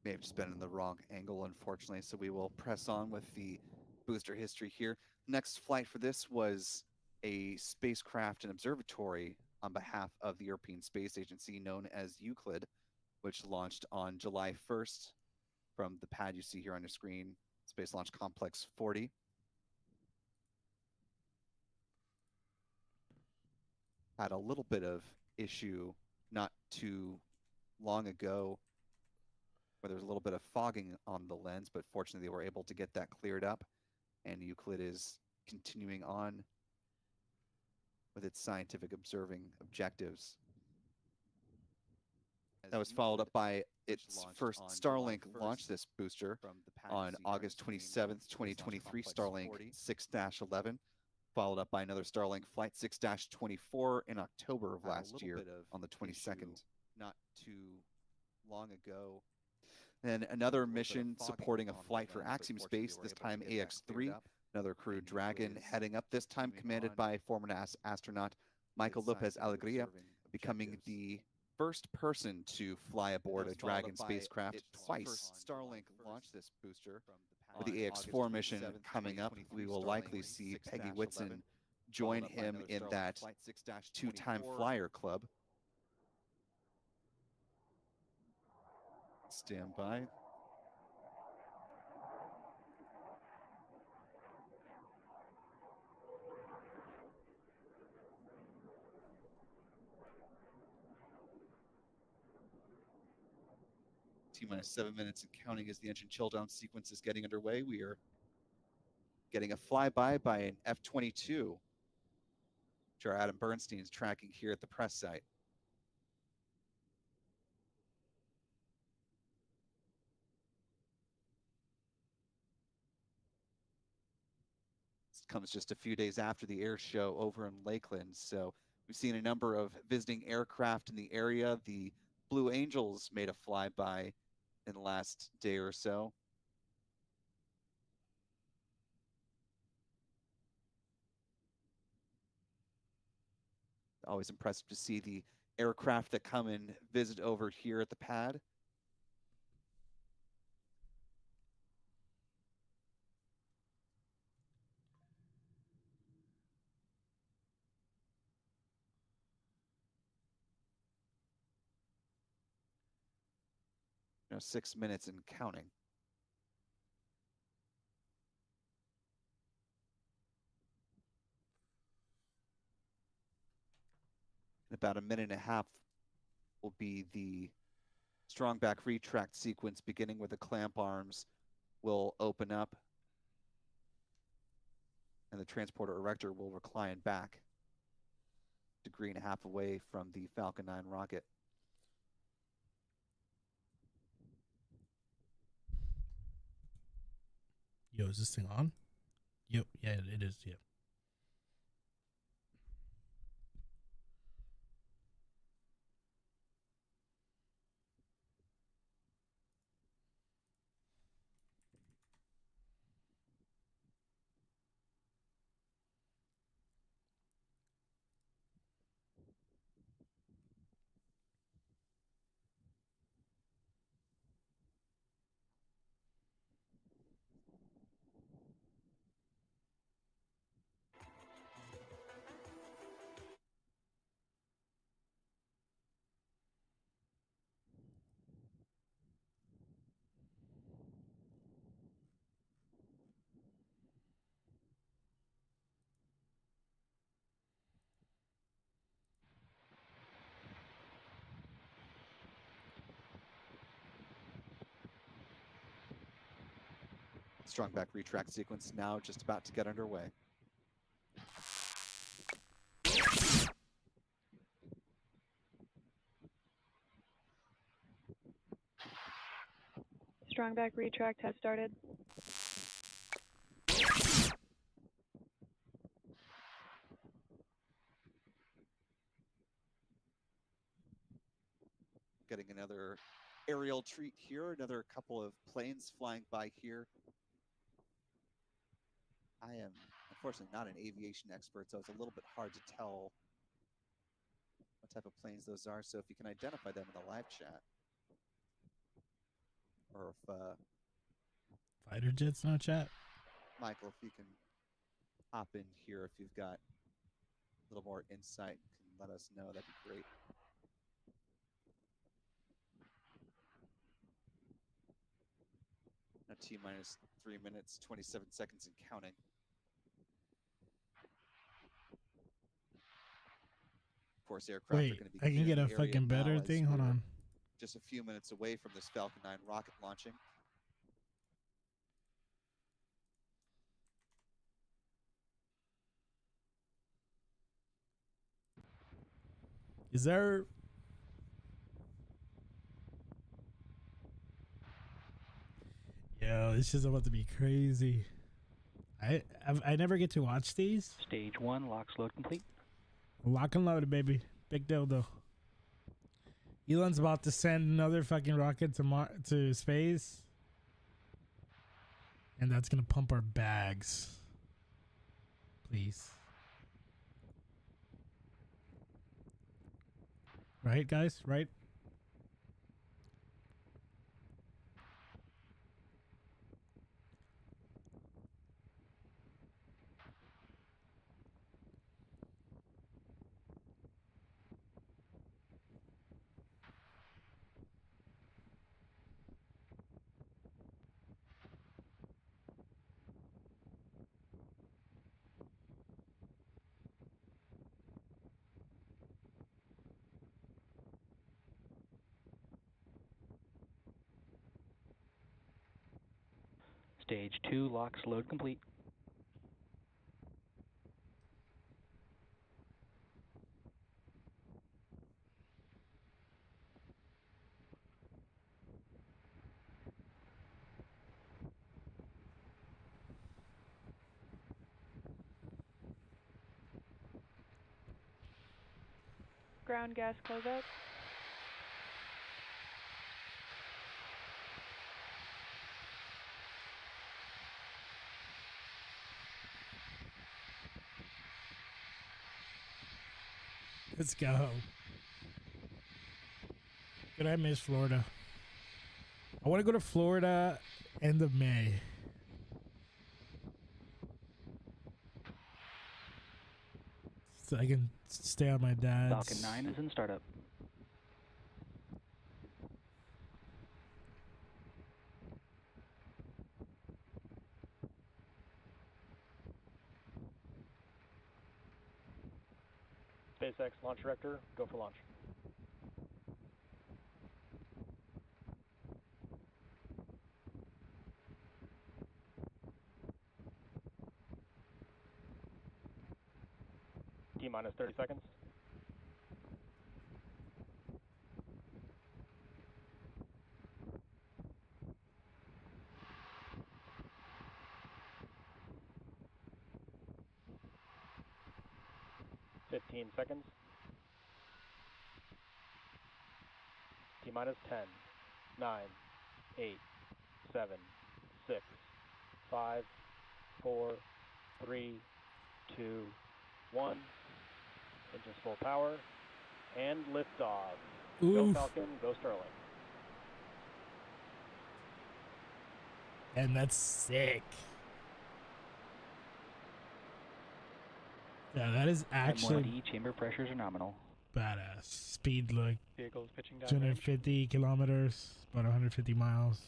May have just been in the wrong angle, unfortunately, so we will press on with the booster history here. Next flight for this was a spacecraft and observatory on behalf of the European Space Agency known as Euclid, which launched on July 1st from the pad you see here on your screen, Space Launch Complex 40. Had a little bit of issue not too long ago where there's a little bit of fogging on the lens, but fortunately they were able to get that cleared up, and Euclid is continuing on with its scientific observing objectives. That was followed up by its first Starlink launch, this booster, on August 27th, 2023, Starlink 6-11, followed up by another Starlink Flight 6-24 in October of last year on the 22nd. Not too long ago. Then another mission supporting a flight for Axiom Space, this time AX-3, another Crew Dragon heading up, this time commanded by former astronaut Michael Lopez Alegria, becoming the first person to fly aboard a Dragon spacecraft twice. Starlink launched this booster. With the AX-4 mission coming up, we will likely see Peggy Whitson join him in that two-time flyer club. Stand by. T-minus 7 minutes and counting as the engine chill down sequence is getting underway. We are getting a flyby by an F-22, which our Adam Bernstein is tracking here at the press site. This comes just a few days after the air show over in Lakeland, so we've seen a number of visiting aircraft in the area. The Blue Angels made a flyby in the last day or so. Always impressive to see the aircraft that come and visit over here at the pad. You know, 6 minutes and counting. In about a minute and a half will be the strong back retract sequence, beginning with the clamp arms will open up and the transporter erector will recline back a degree and a half away from the Falcon 9 rocket. Yo, is this thing on? Yep, yeah, it is, yep. Strong back retract sequence now just about to get underway. Strong back retract has started. Getting another aerial treat here, another couple of planes flying by here. I am unfortunately not an aviation expert, so it's a little bit hard to tell what type of planes those are. So if you can identify them in the live chat. or if Fighter jets, no chat. Michael, if you can hop in here, if you've got a little more insight, can let us know. That'd be great. Now T-minus 3 minutes, 27 seconds and counting. Of course, aircraft are Wait, going to be I can get clearing a the area fucking better now as thing. Hold we're on. just a few minutes away from this Falcon 9 rocket launching. Is there? Yo, this is about to be crazy. I never get to watch these. Stage 1, locks load complete. Lock and loaded, baby. Big dildo. Elon's about to send another fucking rocket to space, and that's gonna pump our bags. Please. Right, guys? Right? Stage 2, locks load complete. Ground gas closeout. Let's go. Good, I miss Florida. I want to go to Florida end of May. So I can stay on my dad's. Falcon 9 is in startup. SpaceX launch director, go for launch. T-minus 30 seconds. Fifteen seconds. T-minus 10, 9, 8, 7, 6, 5, 4, 3, 2, 1. Engines full power. And liftoff. Go Oof. Falcon, go Sterling. And that's sick. Yeah, that is actually M1D chamber pressures are nominal. badass. Speed like Vehicles pitching down range. 250 kilometers, about 150 miles.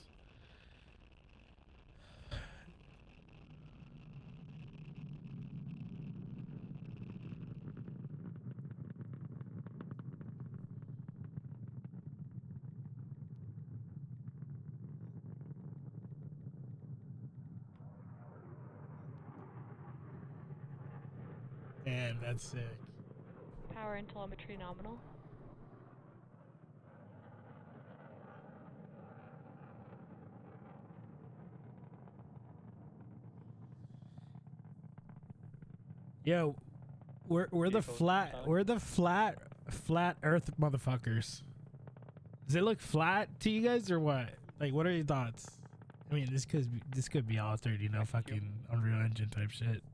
Man, that's sick. Power and telemetry nominal. Yo, we're the flat Earth motherfuckers. Does it look flat to you guys or what? Like, what are your thoughts? I mean, this could be altered, you know, fucking Unreal Engine type shit.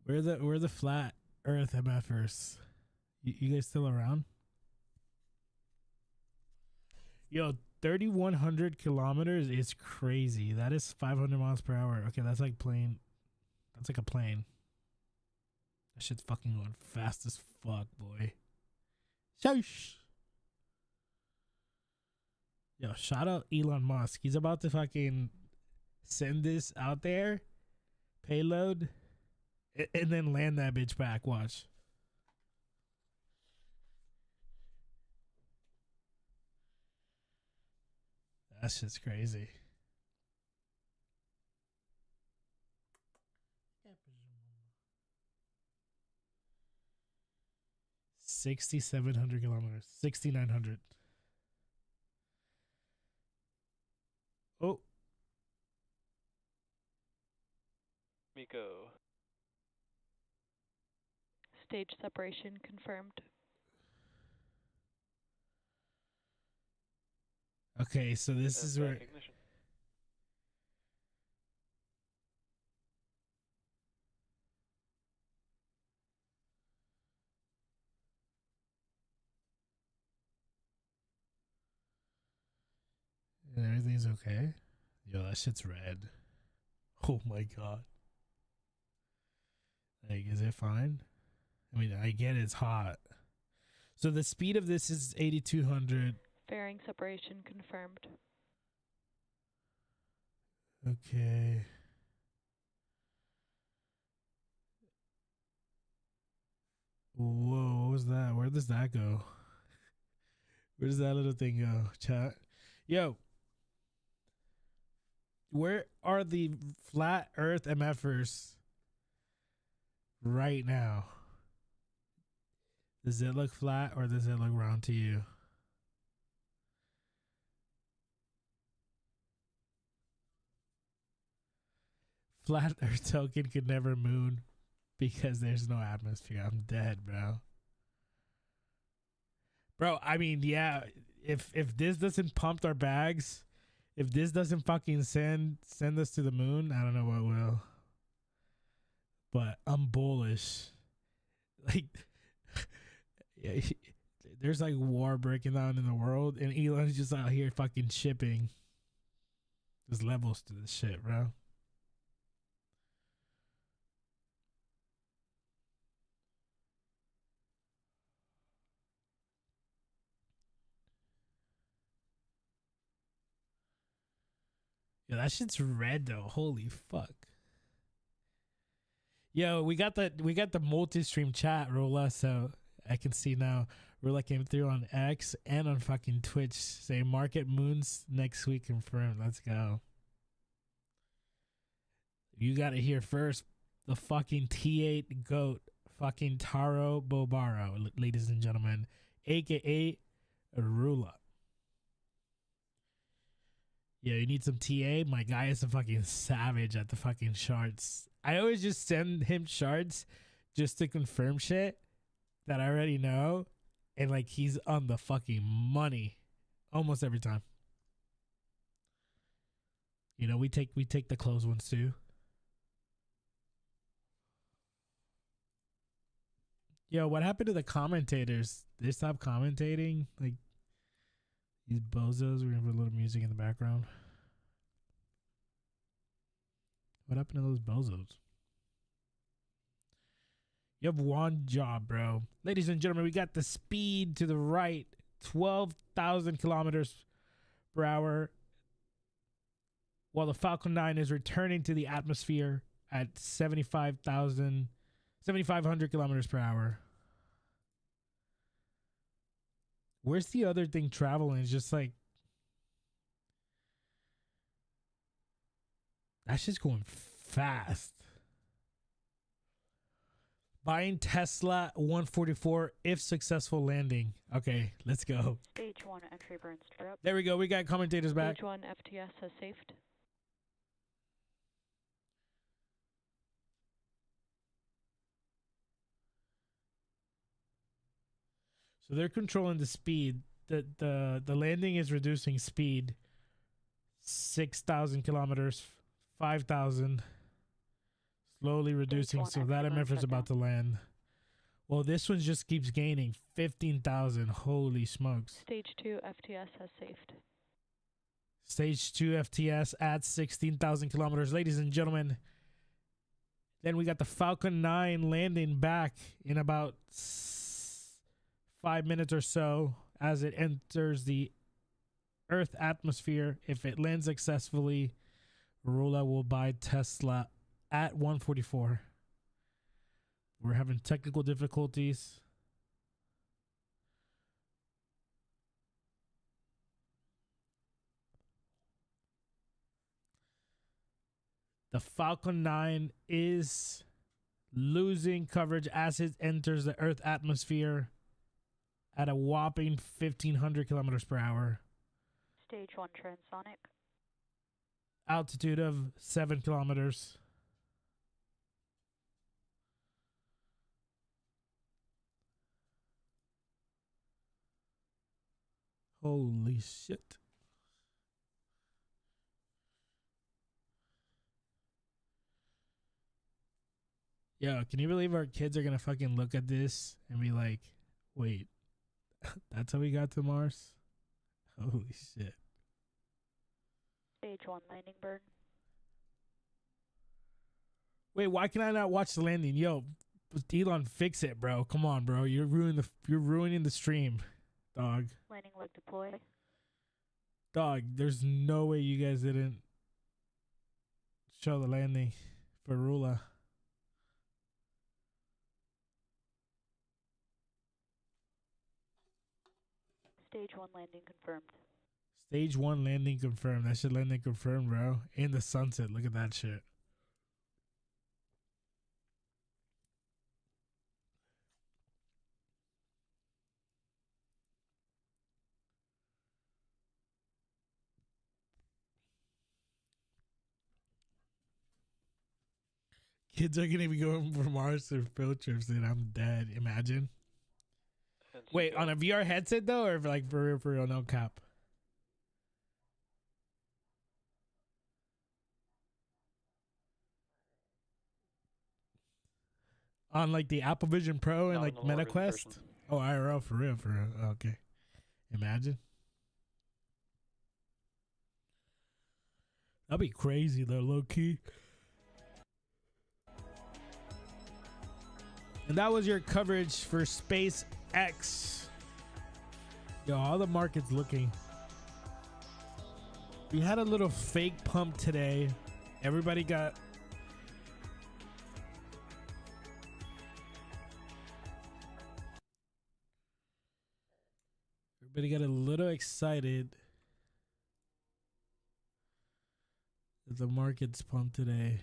Where the flat Earth MFers? You guys still around? Yo, 3,100 kilometers is crazy. That is 500 miles per hour. Okay, that's like plane. That's like a plane. That shit's fucking going fast as fuck, boy. Shush. Yo, shout out Elon Musk. He's about to fucking send this out there, payload, and then land that bitch back. Watch. That's just crazy. 6,700 kilometers. 6,900. Oh. Miko. Stage separation confirmed. Okay, so this is where. Ignition. And everything's okay. Yo, that shit's red. Oh my god. Like, is it fine? I mean, I get it's hot. So the speed of this is 8,200. Fairing separation confirmed. Okay. Whoa, what was that? Where does that go? Where does that little thing go? Chat. Yo. Where are the flat Earth MFers right now? Does it look flat or does it look round to you? Flat Earth token could never moon because there's no atmosphere. I'm dead, bro. Bro, I mean, yeah, if this doesn't pump our bags, if this doesn't fucking send us to the moon, I don't know what will. But I'm bullish. Like, yeah, there's like war breaking out in the world, and Elon's just out here fucking shipping. There's levels to this shit, bro. Yeah, that shit's red though. Holy fuck. Yo, we got the multi-stream chat, Rolla, so I can see now. Rolla came through on X and on fucking Twitch. Say market moons next week confirmed. Let's go. You got to hear first. The fucking T8 GOAT, fucking Taro Bobaro, ladies and gentlemen, aka Rolla. Yeah, you need some TA. My guy is a fucking savage at the fucking shards. I always just send him shards just to confirm shit that I already know. And like he's on the fucking money almost every time. You know, we take the close ones too. Yo, what happened to the commentators? They stopped commentating? Like these bozos, we're gonna put a little music in the background. What happened to those bozos? You have one job, bro. Ladies and gentlemen, we got the speed to the right. 12,000 kilometers per hour. While the Falcon 9 is returning to the atmosphere at 7,500 kilometers per hour. Where's the other thing traveling? It's just like, that's just going fast. Buying Tesla 144 if successful landing. Okay, let's go. Stage 1 entry burn strip. There we go. We got commentators back. Stage 1 FTS has saved. So they're controlling the speed. The landing is reducing speed. 6,000 kilometers, 5,000. Slowly reducing, one, so entry that burn MF is about to shutdown. land. Well, this one just keeps gaining 15,000. Holy smokes. Stage 2 FTS has safed. Stage 2 FTS at 16,000 kilometers. Ladies and gentlemen, then we got the Falcon 9 landing back in about 5 minutes or so as it enters the Earth atmosphere. If it lands successfully, Rula will buy Tesla at 144. We're having technical difficulties. The Falcon 9 is losing coverage as it enters the Earth atmosphere at a whopping 1,500 kilometers per hour. Stage 1 transonic. Altitude of 7 kilometers. Holy shit. Yo, can you believe our kids are gonna fucking look at this and be like, wait, that's how we got to Mars? Holy shit. Stage 1 landing burn. Wait, why can I not watch the landing? Yo, Elon, fix it, bro. Come on, bro. You're ruining the stream, dog. Landing leg deploy. Dog, there's no way you guys didn't show the landing for Rula. Stage 1 landing confirmed. Stage 1 landing confirmed. That shit landing confirmed, bro. In the sunset. Look at that shit. Kids are gonna be going for Mars for field trips, and I'm dead. Imagine. Wait, on a VR headset though, or like for real, no cap? On like the Apple Vision Pro and like MetaQuest? Oh, IRL for real. Okay. Imagine. That'd be crazy though, low key. And that was your coverage for SpaceX. Yo, all the markets looking. We had a little fake pump today. Everybody got a little excited that the markets pumped today.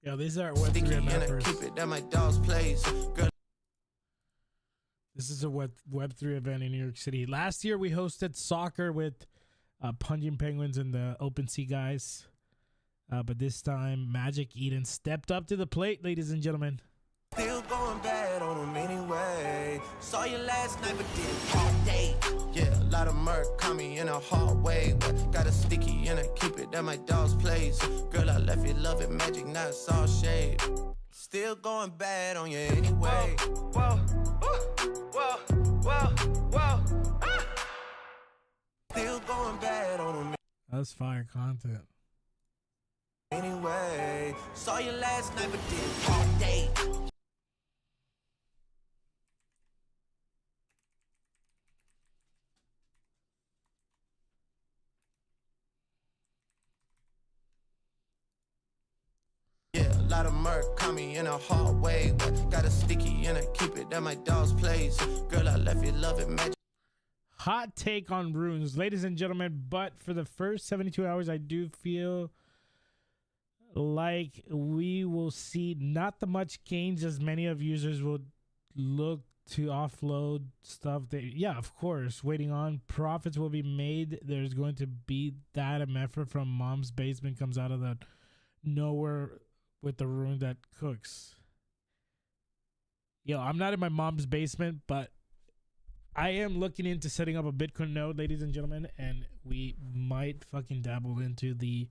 Yo, these are Web3 members. Keep it at my dog's place. This is a Web3 event in New York City. Last year we hosted soccer with Punching Penguins and the Open Sea guys. But this time Magic Eden stepped up to the plate, ladies and gentlemen. Still going bad on them anyway. Saw you last night, but did all day. Yeah, a lot of murk caught me in a hard way. Got a sticky and I keep it at my dog's place. Girl, I left you loving magic, not it's all shade. Still going bad on you anyway. Whoa, whoa, whoa, whoa. Ah. Still going bad on them. That's fire content. Anyway, saw you last night, but did all day. A lot of murk caught me in a hard way. Got a sticky and I keep it at my dog's place. Girl, I left you loving magic. Hot take on runes, ladies and gentlemen. But for the first 72 hours, I do feel like we will see not the much gains as many of users will look to offload stuff. Yeah, of course, waiting on profits will be made. There's going to be that effort from mom's basement comes out of the nowhere with the room that cooks. Yo, I'm not in my mom's basement, but I am looking into setting up a Bitcoin node, ladies and gentlemen, and we might fucking dabble into the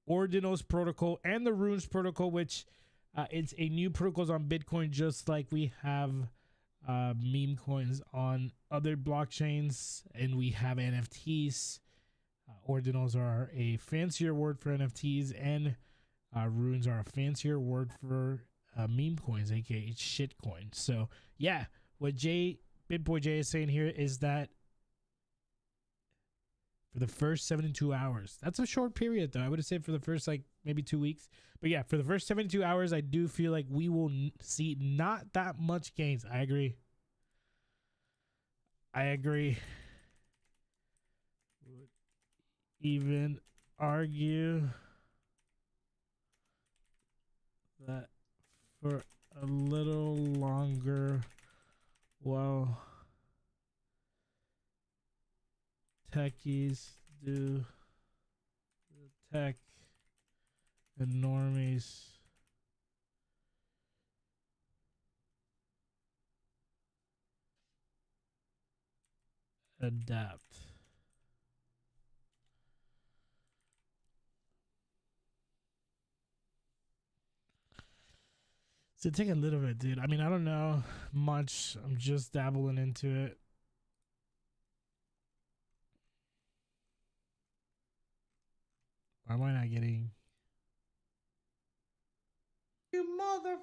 Ordinals protocol and the Runes protocol, which it's a new protocols on Bitcoin, just like we have meme coins on other blockchains, and we have NFTs. Ordinals are a fancier word for NFTs, and runes are a fancier word for meme coins, aka shitcoin. So yeah, what BitBoy J is saying here is that for the first 72 hours, that's a short period though. I would have said for the first like maybe 2 weeks, but yeah, for the first 72 hours, I do feel like we will see not that much gains. I agree. Would even argue that for a little longer, while techies do the tech and normies adapt. So take a little bit, dude. I mean, I don't know much. I'm just dabbling into it. Why am I not getting? You motherfucker!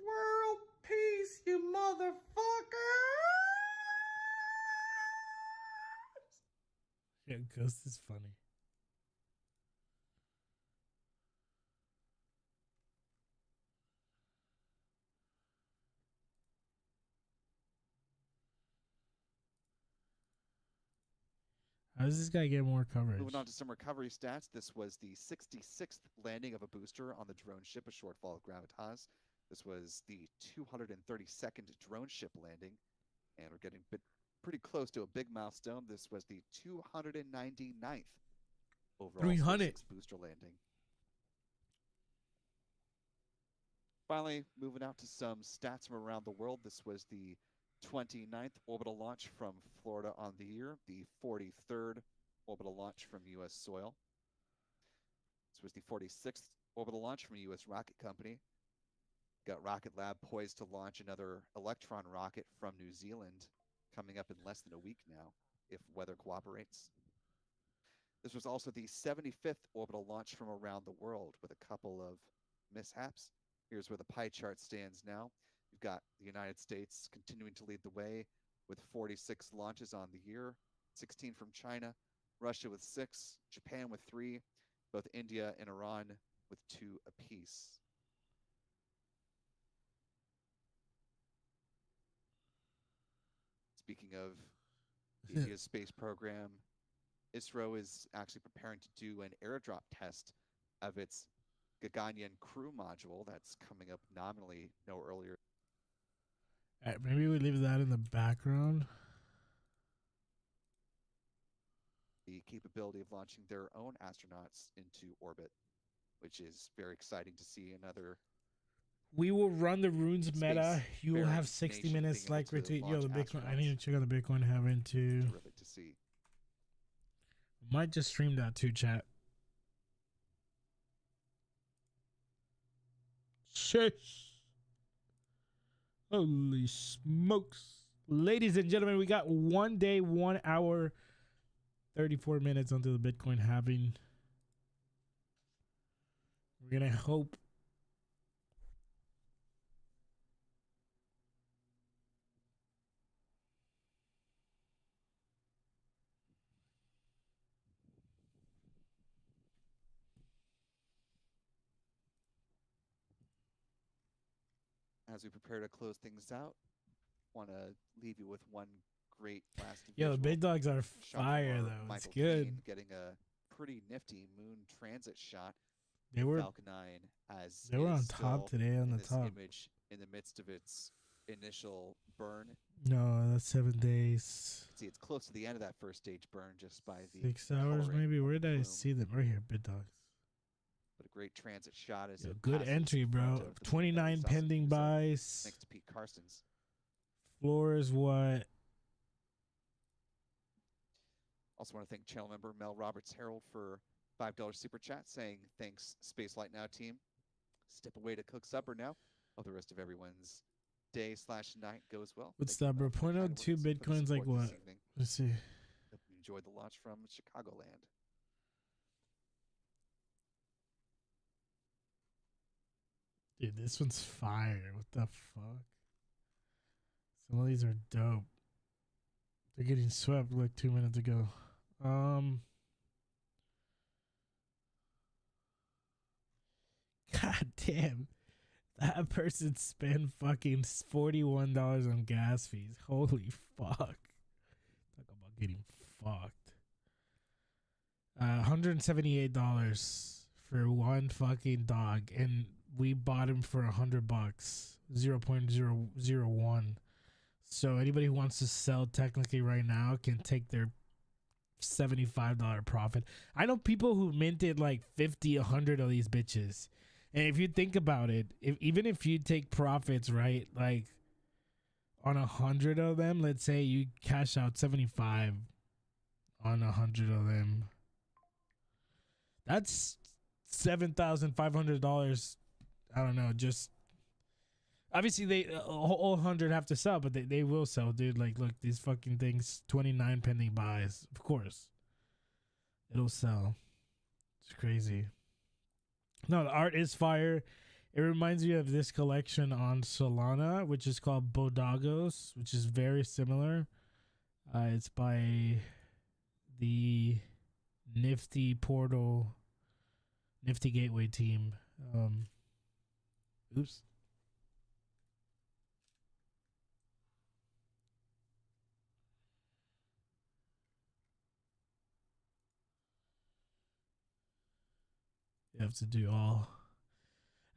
World peace, you motherfucker! Yeah, Ghost is funny. How does this guy get more coverage? Moving on to some recovery stats. This was the 66th landing of a booster on the drone ship, a shortfall of Gravitas. This was the 232nd drone ship landing, and we're getting pretty close to a big milestone. This was the 299th overall SpaceX booster landing. Finally, moving out to some stats from around the world. This was the 29th orbital launch from Florida on the year, the 43rd orbital launch from U.S. soil. This was the 46th orbital launch from a U.S. rocket company. Got Rocket Lab poised to launch another Electron rocket from New Zealand coming up in less than a week now, if weather cooperates. This was also the 75th orbital launch from around the world with a couple of mishaps. Here's where the pie chart stands now. You've got the United States continuing to lead the way with 46 launches on the year, 16 from China, Russia with 6, Japan with 3, both India and Iran with 2 apiece. Speaking of India's space program, ISRO is actually preparing to do an airdrop test of its Gaganyaan crew module that's coming up nominally no earlier. Maybe we leave that in the background. The capability of launching their own astronauts into orbit, which is very exciting to see. Another. We will run the runes meta. You will have 60 minutes like retweet. Yo, the Bitcoin. I need to check out the Bitcoin having to. Terrific to see. Might just stream that too, chat. Shush. Holy smokes. Ladies and gentlemen, we got 1 day, 1 hour, 34 minutes until the Bitcoin halving. We're going to hope. As we prepare to close things out, want to leave you with one great last Yo, the visual big dogs are shot from fire our though. It's Michael good. Caine getting a pretty nifty moon transit shot. They were Falcon 9 as they were it is on top still today on in the this top. image in the midst of its initial burn. No, that's 7 days. See, it's close to the end of that first stage burn just by the 6 hours coloring maybe. of Where the did I plume. see them? Right here, big dogs. But a great transit shot as Yo, it good passes entry, in front bro. of the 29 we saw some pending views of, buys. thanks to Pete Carstens. Floor is what? Also want to thank channel member Mel Roberts Harold for $5 super chat saying thanks Space Light Now team. Step away to cook supper now. Hope the rest of everyone's day/night goes well. What's Thank you, that, bro? Mel, for the kind 0.02 words and for the Bitcoin's like support this what? evening. Let's see. Hope you enjoyed the launch from Chicagoland. Dude, this one's fire. What the fuck? Some of these are dope. They're getting swept like 2 minutes ago. God damn. That person spent fucking $41 on gas fees. Holy fuck. Talk about getting fucked. $178 for one fucking dog, and we bought him for $100, 0.001. So anybody who wants to sell technically right now can take their $75 profit. I know people who minted like 50, 100 of these bitches. And if you think about it, even if you take profits, right, like on 100 of them, let's say you cash out 75 on 100 of them, that's $7,500. I don't know, just obviously they all 100 have to sell, but they will sell, dude. Like, look, these fucking things, 29 pending buys. Of course, it'll sell. It's crazy. No, the art is fire. It reminds me of this collection on Solana, which is called Bodagos, which is very similar. It's by the Nifty Portal, Nifty Gateway team. Oops. You have to do all.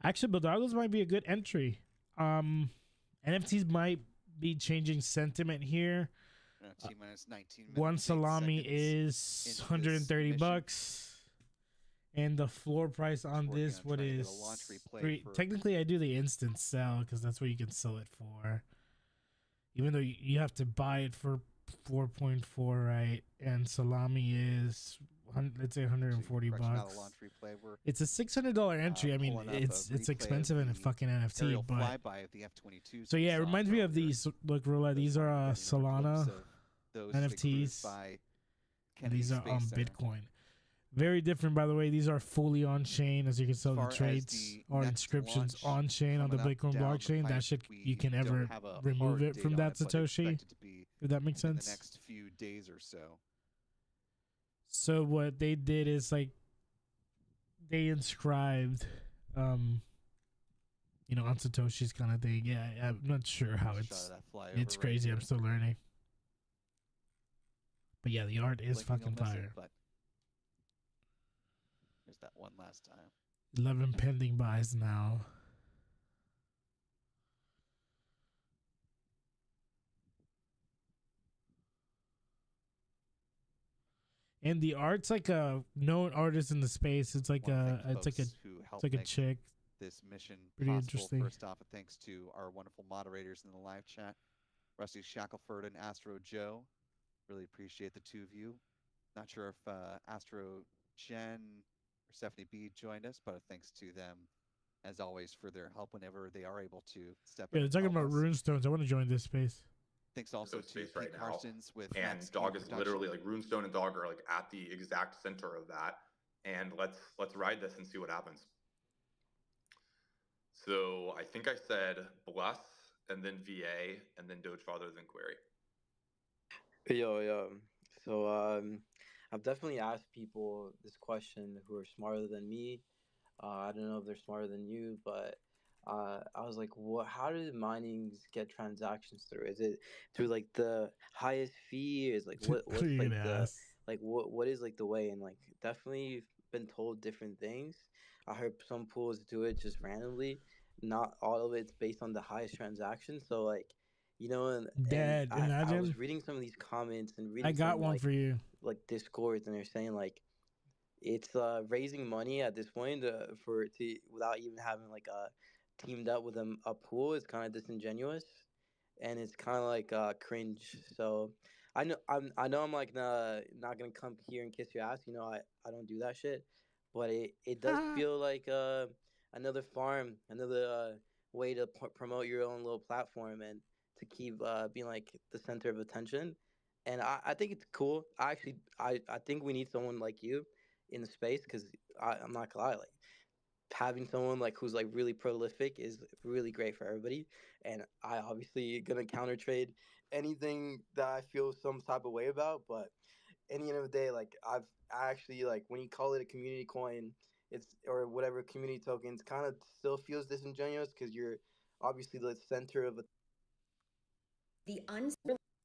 Actually, Bodagos might be a good entry. NFTs might be changing sentiment here. T-minus 19 minutes. One salami is $130. And the floor price on this, what is three? Technically, I do the instant sell because that's what you can sell it for. Even though you have to buy it for 4.4, right? And salami is, let's say, $140. It's a $600 entry. I mean, it's expensive in a fucking NFT, but so yeah, it reminds me of these. Look, Roulette, these are Solana NFTs. These are on Bitcoin. Very different, by the way. These are fully on chain, as you can tell. The traits or inscriptions on chain on the Bitcoin blockchain. That shit, you can ever remove it from that Satoshi. If that makes sense. In the next few days or so. So what they did is like they inscribed, on Satoshi's kind of thing. Yeah, I'm not sure how it's crazy. I'm still learning. But yeah, the art is fucking fire. There's that one last time. 11 pending buys now. And the art's like a known artist in the space. It's like a chick. This mission pretty possible. Interesting. First off, thanks to our wonderful moderators in the live chat, Rusty Shackelford and Astro Joe. Really appreciate the two of you. Not sure if Astro Jen or Stephanie B joined us, but thanks to them, as always, for their help whenever they are able to step in. Yeah, they're talking about runestones. I want to join this space. Thanks also to Pete right Carstens with and Max Dog is Production. literally like Runestone and Dog are like at the exact center of that. And let's ride this and see what happens. So I think I said Bless and then VA and then Doge Father then Query. Yo. So I've definitely asked people this question who are smarter than me. I don't know if they're smarter than you, but I was like, what? How do minings get transactions through? Is it through like the highest fee? Is like what's You're like gonna the ask. like what is like the way? And like definitely been told different things. I heard some pools do it just randomly. Not all of it's based on the highest transaction. So like, and Dad, I was imagine. reading some of these comments and I reading got some one for you. like discords, and they're saying like it's raising money at this point for to without even having like teamed up with a pool is kind of disingenuous, and it's kind of like cringe. So I know I'm like not gonna come here and kiss your ass. I don't do that shit, but it does feel like another farm, another way to promote your own little platform and to keep being like the center of attention. And I think it's cool. I think we need someone like you in the space because I'm not gonna lie, like having someone like who's like really prolific is really great for everybody. And I obviously gonna counter trade anything that I feel some type of way about. But at the end of the day, like I actually like when you call it a community coin, it's or whatever community tokens, kind of still feels disingenuous because you're obviously the center of a The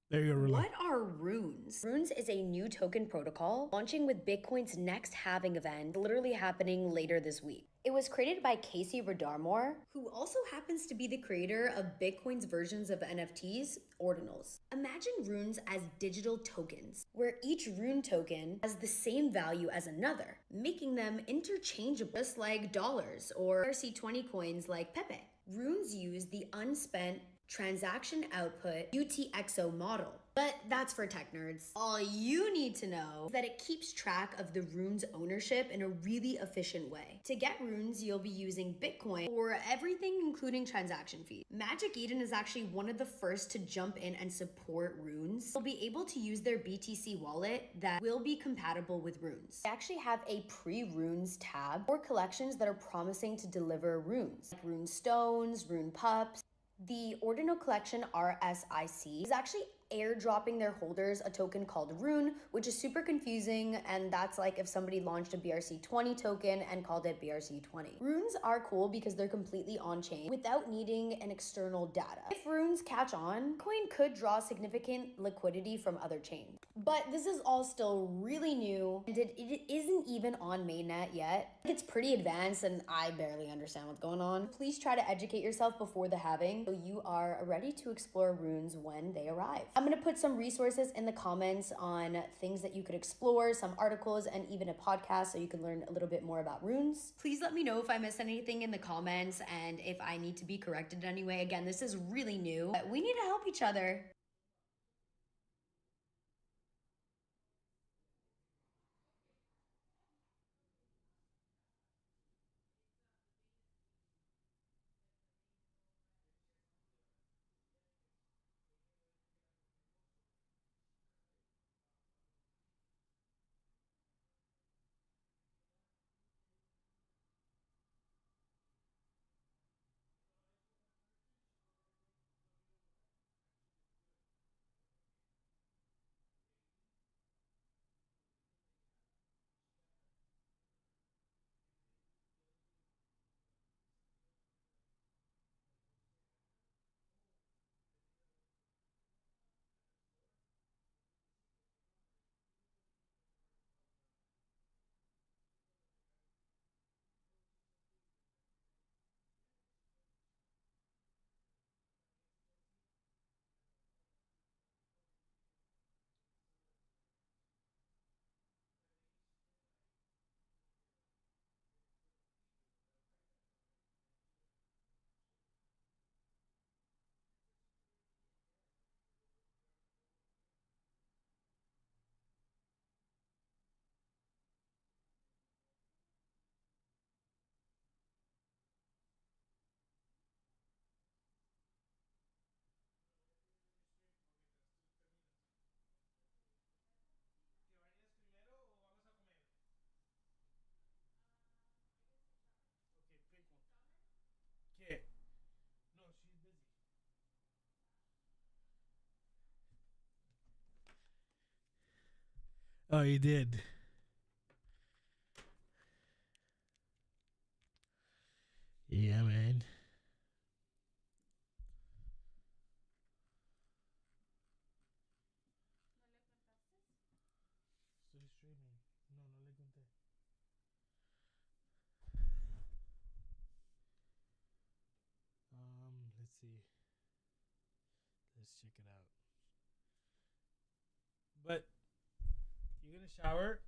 There you go, Rulo. What are runes? Runes is a new token protocol launching with Bitcoin's next halving event, literally happening later this week. It was created by Casey Redarmore, who also happens to be the creator of Bitcoin's versions of NFTs, ordinals. Imagine runes as digital tokens, where each rune token has the same value as another, making them interchangeable, just like dollars or RC20 coins like Pepe. Runes use the unspent transaction output UTXO model. But that's for tech nerds. All you need to know is that it keeps track of the rune's ownership in a really efficient way. To get runes, you'll be using Bitcoin for everything, including transaction fees. Magic Eden is actually one of the first to jump in and support runes. You'll be able to use their BTC wallet that will be compatible with runes. They actually have a pre-runes tab for collections that are promising to deliver runes, like rune stones, rune pups. The Ordinal Collection RSIC is actually airdropping their holders a token called Rune, which is super confusing, and that's like if somebody launched a BRC20 token and called it BRC20. Runes are cool because they're completely on-chain without needing an external data. If runes catch on, coin could draw significant liquidity from other chains. But this is all still really new, and it isn't even on mainnet yet. It's pretty advanced, and I barely understand what's going on. Please try to educate yourself before the halving so you are ready to explore runes when they arrive. I'm gonna put some resources in the comments on things that you could explore, some articles, and even a podcast so you can learn a little bit more about runes. Please let me know if I missed anything in the comments and if I need to be corrected in any way. Again, this is really new, but we need to help each other. Oh, you did. Yeah, man. see. Let's check it out. But you gonna shower?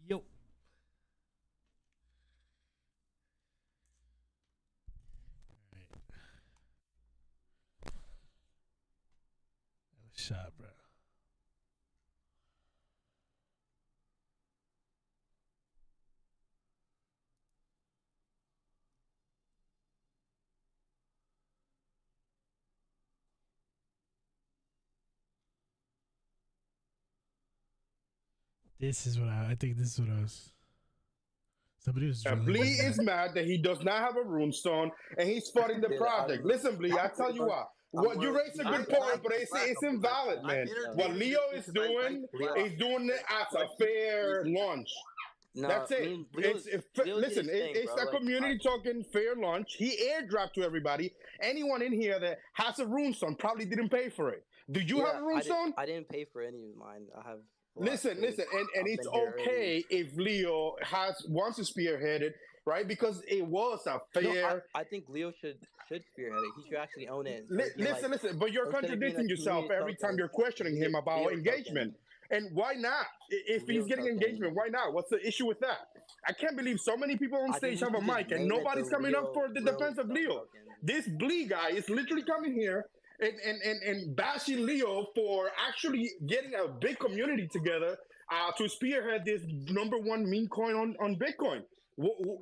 Yo. Alright. That was shot, bro. This is what I think. This is what I was. Somebody was. Blee is mad that he does not have a runestone and he's fighting the project. Listen, Blee, I tell you what you raise a good point, but it's invalid, man. What Leo is doing it as a fair launch. That's it. It's a community talking fair lunch. He airdropped to everybody. Anyone in here that has a runestone probably didn't pay for it. Do you have a runestone? I didn't pay for any of mine. I have. Listen, and it's okay if Leo wants to spearhead it, right? Because it was a fair. No, I think Leo should spearhead it. He should actually own it. Listen, but you're contradicting yourself every time you're questioning him about engagement. And why not? If he's getting engagement, why not? What's the issue with that? I can't believe so many people on stage have a mic and nobody's coming up for the defense of Leo. This Blee guy is literally coming here and bashing Leo for actually getting a big community together to spearhead this #1 meme coin on Bitcoin.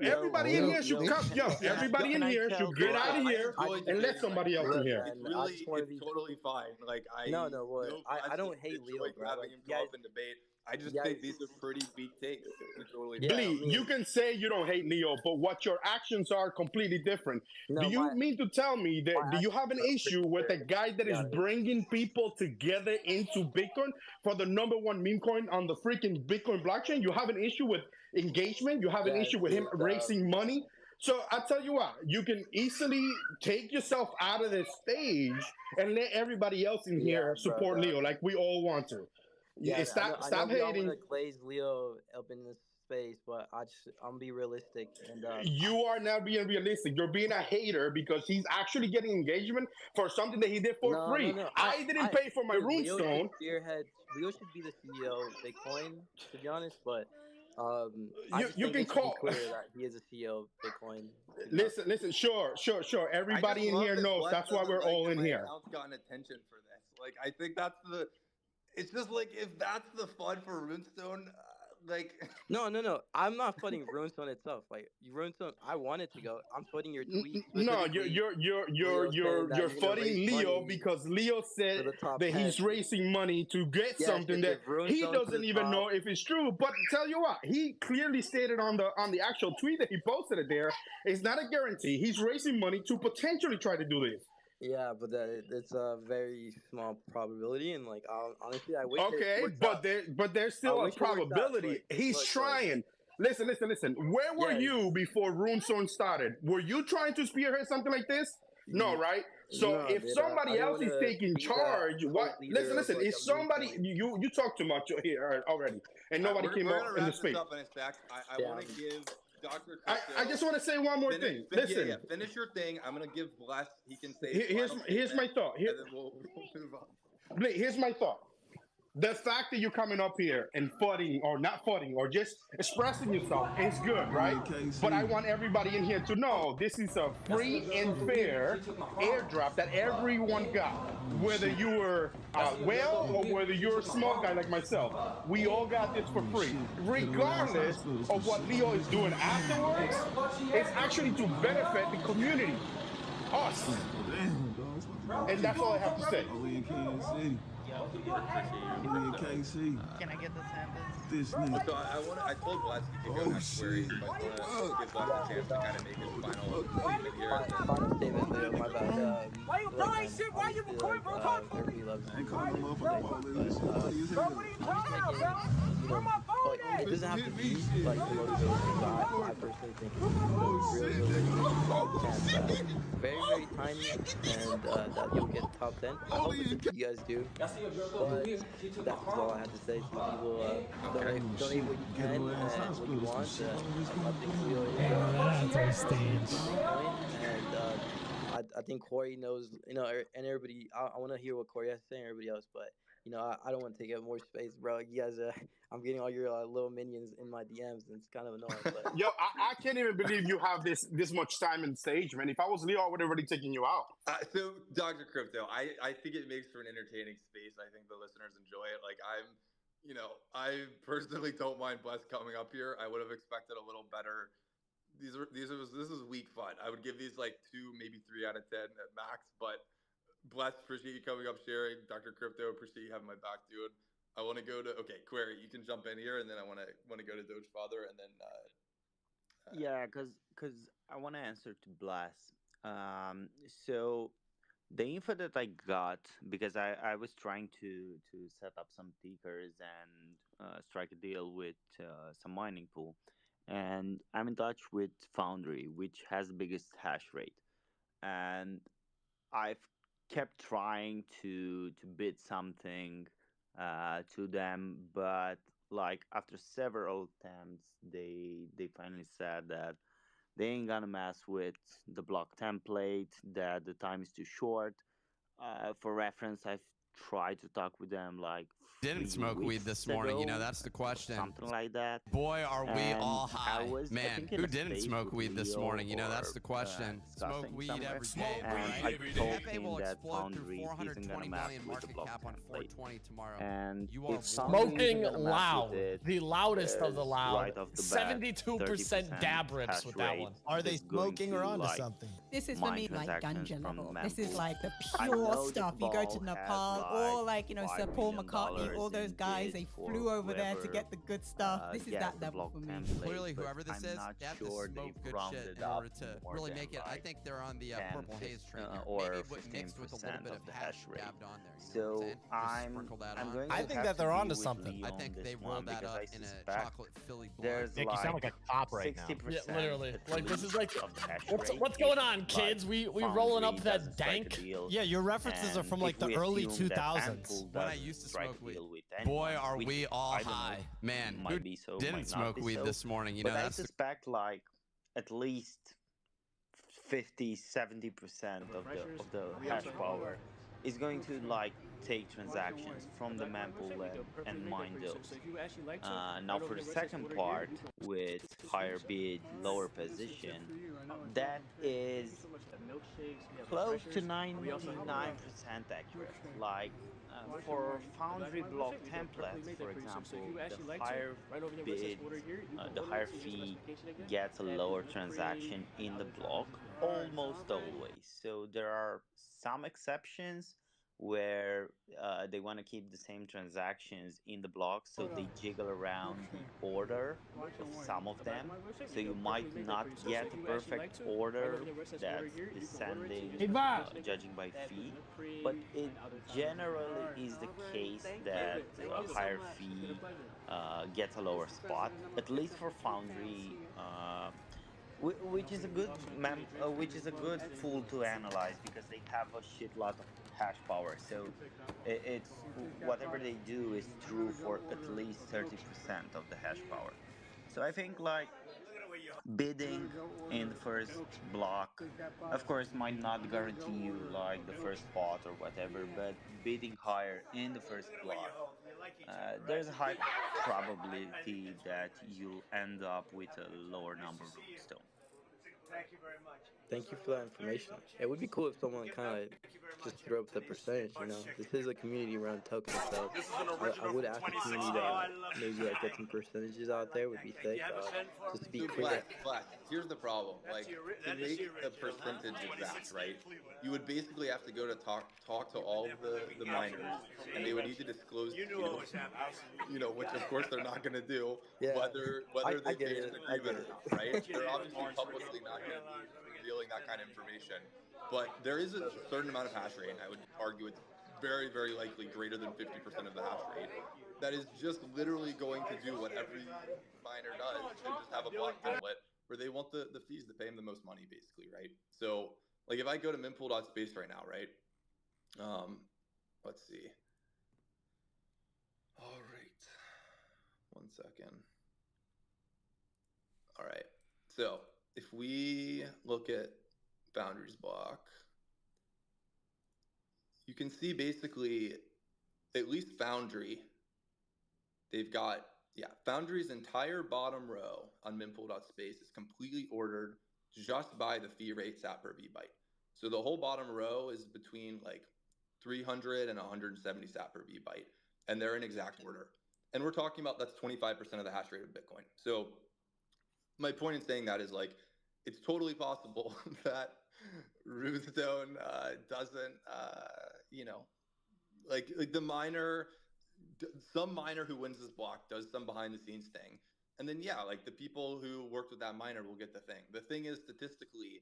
Everybody in here should come. Everybody in here should get out of here and let somebody else in here. It's totally fine. Like I don't hate Leo. Having him come up and debate. I just think these are pretty weak takes. Totally Blee, you can say you don't hate Leo, but what your actions are completely different. Do you mean to tell me that do you have an issue with a guy that is bringing people together into Bitcoin for the #1 meme coin on the freaking Bitcoin blockchain? You have an issue with engagement? You have an issue with him raising money? So I tell you what, you can easily take yourself out of the stage and let everybody else in here support Leo like we all want to. Stop hating. I want to glaze Leo up in this space, but I'm gonna be realistic. And you are not being realistic. You're being a hater because he's actually getting engagement for something that he did for free. No. I didn't pay for my runestone. Leo should be the CEO of Bitcoin, to be honest, but you can call clear that he is a CEO of Bitcoin. Listen. Sure. Everybody in here knows that's why we're all in here. I've gotten attention for this. Like, I think that's the. It's just like if that's the fun for Runestone, like. No. I'm not fighting Runestone itself. Like Runestone, I wanted to go. I'm fighting your tweet. No, you're fighting Leo because Leo said that he's raising money to get something that he doesn't even know if it's true. But tell you what, he clearly stated on the actual tweet that he posted it there. It's not a guarantee. He's raising money to potentially try to do this. Yeah, but it's a very small probability, and like honestly, I wish. Okay, but there's still a probability. He's trying. Listen. Where were you before Runestone started? Were you trying to spearhead something like this? No, right? So if somebody else is taking charge, what? Listen. If somebody you talk too much here already, and nobody came up in the space. I want to give. Dr. I just want to say one more thing. Listen. Finish your thing. I'm going to give Bless. He can say. Here's my thought. And then we'll move on. Here's my thought. The fact that you're coming up here and fighting or not fighting or just expressing yourself is good, right? But I want everybody in here to know this is a free and fair airdrop that everyone got. Whether you were whale or whether you're a small guy like myself, we all got this for free. Regardless of what Leo is doing afterwards, it's actually to benefit the community, us. And that's all I have to say. Can I get the samples? This nigga. So I told Bless he could go next where he might want to give Bless a chance to kind of make his final statement here. Final statement, Leo, my bad. Why you crying shit? Why you recording, bro? Everybody loves me. Bro, what are you talking about, bro? Where my phone at? It doesn't have to be like the motivation, but I personally think it's really very, very tiny, and that you'll get top 10. I hope you guys do. But that's all I have to say. So people donate what you can and what you want. That's our stage. And I think Corey knows, and everybody. I want to hear what Corey has to say and everybody else, but. I don't want to take up more space, bro. You guys, I'm getting all your little minions in my DMs, and it's kind of annoying. But. Yo, I can't even believe you have this much time in stage, man. If I was Leo, I would have already taken you out. So, Dr. Crypto, I think it makes for an entertaining space. I think the listeners enjoy it. Like, I personally don't mind Bless coming up here. I would have expected a little better. This is weak fun. I would give these like 2, maybe 3 out of 10 at max, but. Bless, appreciate you coming up, sharing. Dr. Crypto, appreciate you having my back, dude. I want to go to Query. You can jump in here, and then I want to go to Doge Father, and then yeah, because I want to answer to Blast. So the info that I got, because I was trying to set up some tickers and strike a deal with some mining pool, and I'm in touch with Foundry, which has the biggest hash rate, and I've kept trying to bid something to them, but like after several attempts, they finally said that they ain't gonna mess with the block template, that the time is too short. For reference, I've tried to talk with them like Didn't smoke weed this morning, you know, that's the question. Something like that. Boy, are we all high. Man, who didn't smoke weed this Leo morning? You know, that's the question. Smoke weed every day, and I told Pepe him will that explode through Foundry isn't 420 gonna mess million with the market block cap on template. 420 tomorrow. And You are if Foundry isn't Smoking gonna mess loud, with it, the loudest of the there's loud. right off the bat, 72% dab rips hash with that rate one. Are they that's going smoking or to, onto like, something? This is for mine me like transactions ganja from level. the This is mempool. like the I pure know the stuff. You go to ball Nepal, has, or like, like, you know, Sir $5 Paul million McCartney, all those in guys, bids they for flew over there to whoever, get the good stuff. This is gets that the level block for me. template, Clearly, but whoever this I'm is, not they have sure to smoke they've good rounded shit in up order to more really than, make it. I like, think they're on the 10, purple haze train here. or Maybe mixed with a little 15% bit of of the hash hash rate. dabbed on there. You know So what I'm saying? Just sprinkle that I'm on. going I to think have that they're to onto be with something. Leo I on think this they one rolled that because up I in a suspect chocolate Philly blunt. there's Nick, you sound like a cop right now. 60% Yeah, literally. at Like, this is least like, of the hash rate. what's going if, on, like, kids? We Foundry rolling up that doesn't strike a dank? deal, Yeah, your references are and from like if the we early assume that 2000s. Fanpool When I doesn't used to strike smoke a weed. deal with Boy, anyone, are which we all I don't know, high. Man, who might be so, didn't might not smoke be weed so, this morning? You but know, I that's the suspect like at least 50-70% of the hash power is going to like take transactions from the mempool and mine those. Now for the second part with higher bid, lower position, that is close to 99% accurate. Like for Foundry block templates, for example, the higher bid, the higher fee gets a lower transaction in the block almost always. So there are some exceptions where they want to keep the same transactions in the block, so they jiggle around the order of some of them. So you might not get a perfect order that's descending, judging by fee, but it generally is the case that a higher fee gets a lower spot, at least for Foundry. Which is a good which is a good tool to analyze because they have a shit lot of hash power. So it's whatever they do is true for at least 30% of the hash power. So I think like bidding in the first block, of course, might not guarantee you like the first spot or whatever, but bidding higher in the first block, there's a high probability that you'll end up with a lower number of runestone. Thank you for that information. It would be cool if someone kind of just threw up the percentage, you know? This is a community run token, so I would ask the community to maybe like get some percentages out there would be sick. Just to be clear. Black, here's the problem. Like, to make a percentage exact, right? You would basically have to go to talk to all the miners, and they would need to disclose to you know, which of course they're not going to do, Yeah, whether they pay an agreement or not, right? They're obviously publicly not going to be revealing that kind of information. But there is a certain amount of hash rate, and I would argue it's very, very likely greater than 50% of the hash rate, that is just literally going to do what every miner does and just have a block template where they want the fees to pay them the most money, basically, right? So, like, if I go to mempool.space right now, right? Let's see. All right. 1 second. All right. So, if we look at Foundry's block, you can see basically, at least Foundry, they've got, Foundry's entire bottom row on mempool.space is completely ordered just by the fee rate sat per vbyte. So the whole bottom row is between like 300 and 170 sat per vbyte, and they're in exact order. And we're talking about that's 25% of the hash rate of Bitcoin. So my point in saying that is like, it's totally possible that Runestone doesn't, you know, like the miner some miner who wins this block does some behind the scenes thing. And then, yeah, like the people who worked with that miner will get the thing. The thing is, statistically,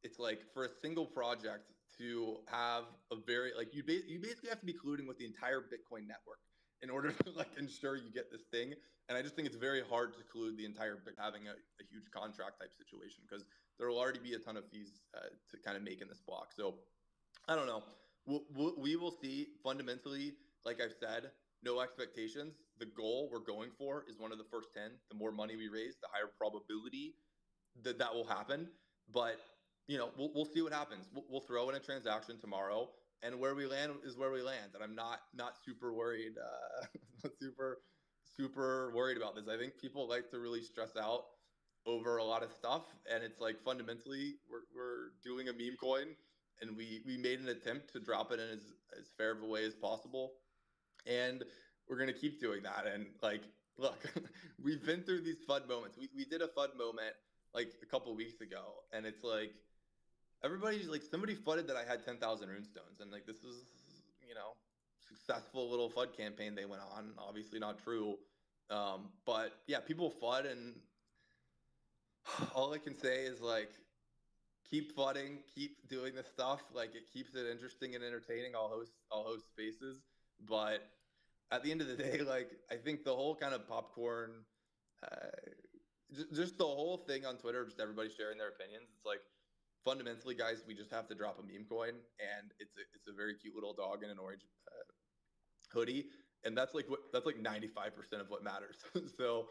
it's like for a single project to have a very, like you basically have to be colluding with the entire Bitcoin network in order to like ensure you get this thing. And I just think it's very hard to collude the entire having a huge contract type situation, because there will already be a ton of fees to kind of make in this block. So I don't know. We will see. Fundamentally, like I've said, no expectations. The goal we're going for is one of the first 10. The more money we raise, the higher probability that will happen. But you know, we'll see what happens. We'll throw in a transaction tomorrow, and where we land is where we land. And I'm not super worried, super worried about this. I think people like to really stress out over a lot of stuff, and it's like fundamentally we're doing a meme coin, and we made an attempt to drop it in as fair of a way as possible, and we're gonna keep doing that. And like, look, we've been through these FUD moments. We did a FUD moment like a couple weeks ago, and it's like everybody's like, somebody FUD'd that I had 10,000 runestones, and like this is, you know, successful little FUD campaign they went on. Obviously not true, but yeah, people FUD, and all I can say is like, keep FUDding, keep doing this stuff. Like it keeps it interesting and entertaining. I'll host spaces, but at the end of the day, like I think the whole kind of popcorn, just the whole thing on Twitter, just everybody sharing their opinions. It's like, fundamentally, guys, we just have to drop a meme coin, and it's a very cute little dog in an orange hoodie, and that's like 95% of what matters. So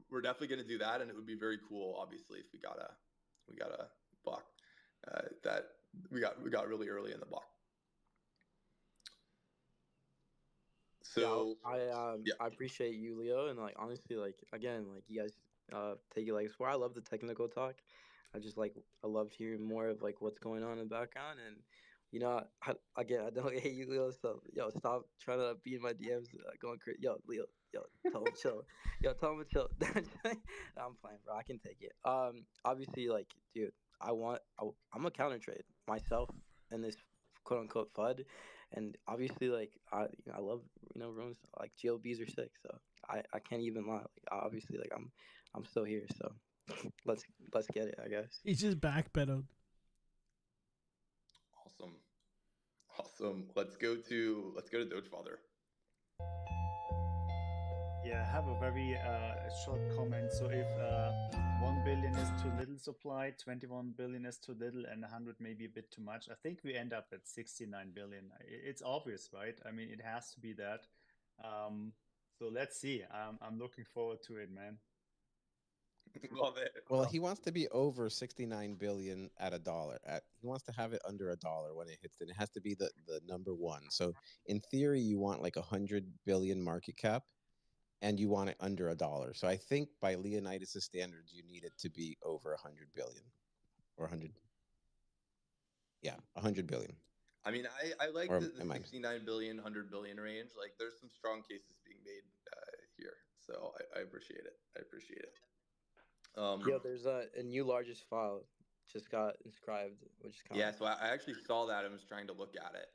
we're definitely going to do that, and it would be very cool, obviously, if we got a block that we got really early in the block. So yeah, I appreciate you, Leo, and like honestly, like again, like you guys take it like it's where I love the technical talk. I loved hearing more of like what's going on in the background, and you know, again, I don't hate you, Leo. So yo, stop trying to be in my DMs, going crazy. Yo, Leo, yo, tell him chill. Yo, tell him to chill. I'm playing, bro. I can take it. Obviously, like, dude, I'm a counter trade myself in this quote unquote FUD. And obviously, like I love rooms like GLBs are sick, so I can't even lie. Like obviously, like I'm still here, so let's get it. I guess he's just backpedaled. Awesome. Let's go to Dogefather. Yeah, I have a very short comment. So if 1 billion is too little supply, 21 billion is too little, and 100 maybe a bit too much, I think we end up at 69 billion. It's obvious, right? I mean, it has to be that. So let's see. I'm looking forward to it, man. Love it. Well, he wants to be over 69 billion at $1. He wants to have it under $1 when it hits. And it has to be the number one. So in theory, you want like 100 billion market cap, and you want it under $1. So I think by Leonidas' standards, you need it to be over 100 billion or 100. Yeah, 100 billion. I mean, I like the 69 billion, 100 billion range. Like, there's some strong cases being made here. So I appreciate it. Yeah, there's a new largest file just got inscribed, which is kind of... Yeah, so I actually saw that and was trying to look at it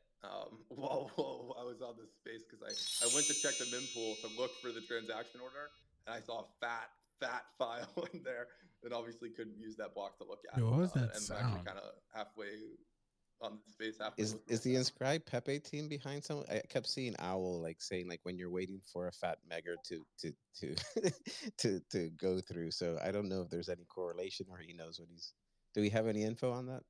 while I was on this space, because I went to check the mempool to look for the transaction order, and I saw a fat file in there, and obviously couldn't use that block to look at. What was that and sound? I'm actually kind of halfway on the space. Is the inscribed Pepe team behind some? I kept seeing Owl like saying like when you're waiting for a fat megger to go through. So I don't know if there's any correlation or he knows what he's. Do we have any info on that?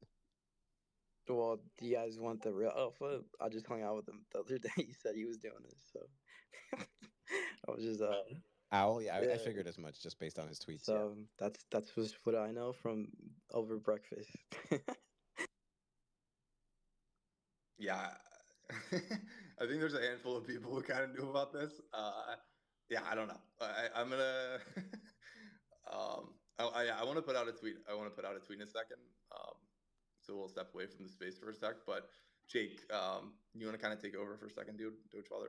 Well, do you guys want the real alpha? I just hung out with him the other day. He said he was doing this, so I was just Owl. Yeah, I figured as much just based on his tweets. So that's what I know from over breakfast. Yeah, I think there's a handful of people who kind of knew about this. Yeah, I don't know. I'm gonna. I want to put out a tweet. I want to put out a tweet in a second. So we'll step away from the space for a sec. But Jake, you want to kind of take over for a second, dude? Dogefather.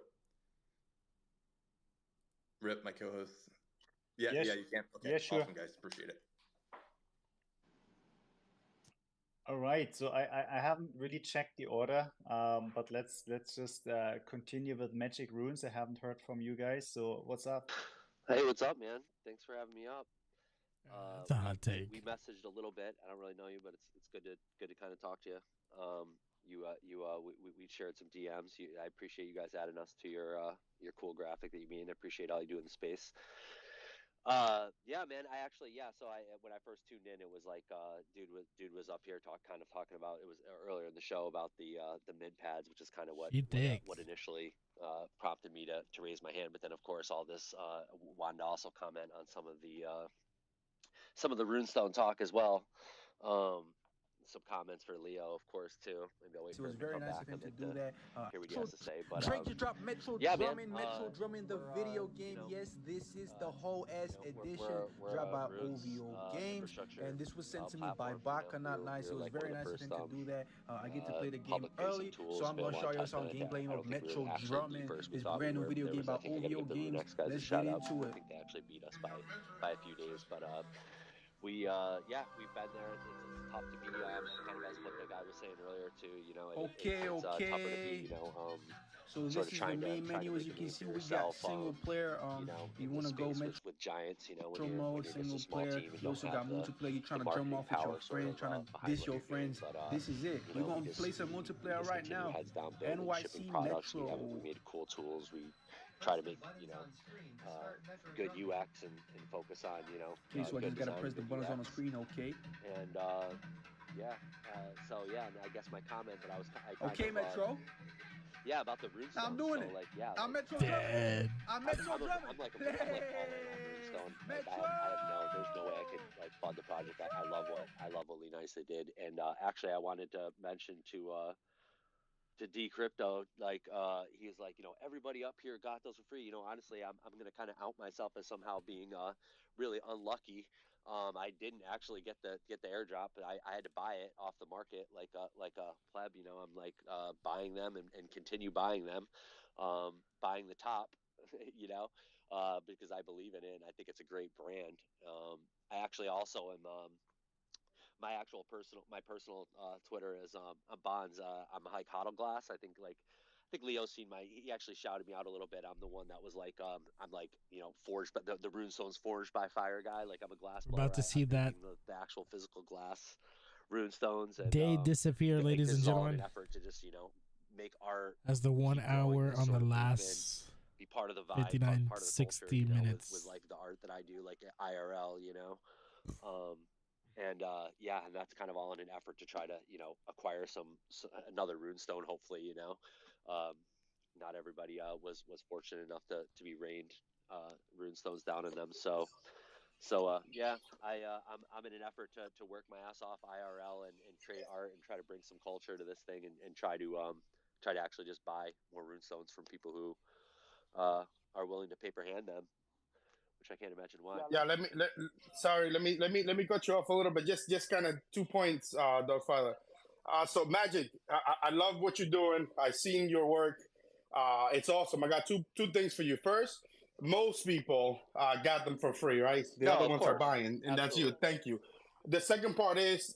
Rip, my co-host. Yeah, you can. Okay, yeah, sure. Awesome, guys. Appreciate it. All right, so I haven't really checked the order, but let's just continue with Magic Runes. I haven't heard from you guys, so what's up? Hey, what's up, man? Thanks for having me up. That's a hot take. We messaged a little bit. I don't really know you, but it's good to kind of talk to you. We shared some DMs. I appreciate you guys adding us to your cool graphic that you made. I appreciate all you do in the space. Yeah, man. So when I first tuned in, it was like dude was up here talking about, it was earlier in the show about the mid pads, which is kind of what initially prompted me to raise my hand. But then of course all this wanted to also comment on some of the runestone talk as well. Some comments for Leo, of course, too. Maybe I'll wait for him to come back and do that. hear what he has to say. But Drake just dropped Metro yeah, Drumming, man. Metro Drumming, the video game. Yes, this is the whole ass edition dropped by OVO Games, and this was sent to me by Baka. Not nice. It was very nice of him to do that. I get to play the game early, so I'm gonna show you some gameplay of Metro Drumming, this brand new video game by OVO Games. Let's get into it. I think they actually beat us by a few days, but we've been there. It's tough to be, kind of as what the guy was saying earlier too. It's tougher to be, So this is the main menu. As you can see, we got single player. You want to go with giants, Metro mode, single player. You also got multiplayer. You're trying to jump off with your friends, trying to diss your friends. This is it. We're gonna play some multiplayer right now. NYC Metro. We made cool tools. We try to make good UX and focus on Okay, so I just gotta press the buttons on the screen. Okay. And and I guess my comment that okay, Metro. Yeah, about the runestone. I'm doing it. I'm Metro Drumming. I'm Metro Drumming. I'm like all in on runestone. There's no way I could fund the project. I love what Lee Nice they did. And actually, I wanted to mention to Decrypto, he's like, everybody up here got those for free. Honestly, I'm gonna kind of out myself as somehow being really unlucky. I didn't actually get the airdrop, but I had to buy it off the market like a pleb. I'm buying them and continue buying them, buying the top, because I believe in it and I think it's a great brand. I actually also am. My personal Twitter is Bonds. I'm a high coddle glass. I think Leo's seen he actually shouted me out a little bit. I'm the one that was I'm forged, but the runestone's forged by fire guy. I'm a glass blower. About to see that the actual physical glass runestones. And, day disappear, ladies and gentlemen. An effort to just make art as the 1 hour on the last be part of the vibe, 59, part of the 60 culture, minutes with the art that I do, IRL, And that's kind of all in an effort to try to, acquire another runestone. Hopefully, not everybody was fortunate enough to be rained runestones down in them. So I'm in an effort to work my ass off IRL and trade art and try to bring some culture to this thing and try to actually just buy more runestones from people who are willing to paper hand them. Which I can't imagine why. Yeah, let me cut you off a little bit. Just kind of 2 points, Dogfather. So Magic, I love what you're doing. I've seen your work. It's awesome. I got two things for you. First, most people got them for free, right? The other ones are buying, and that's you. Thank you. The second part is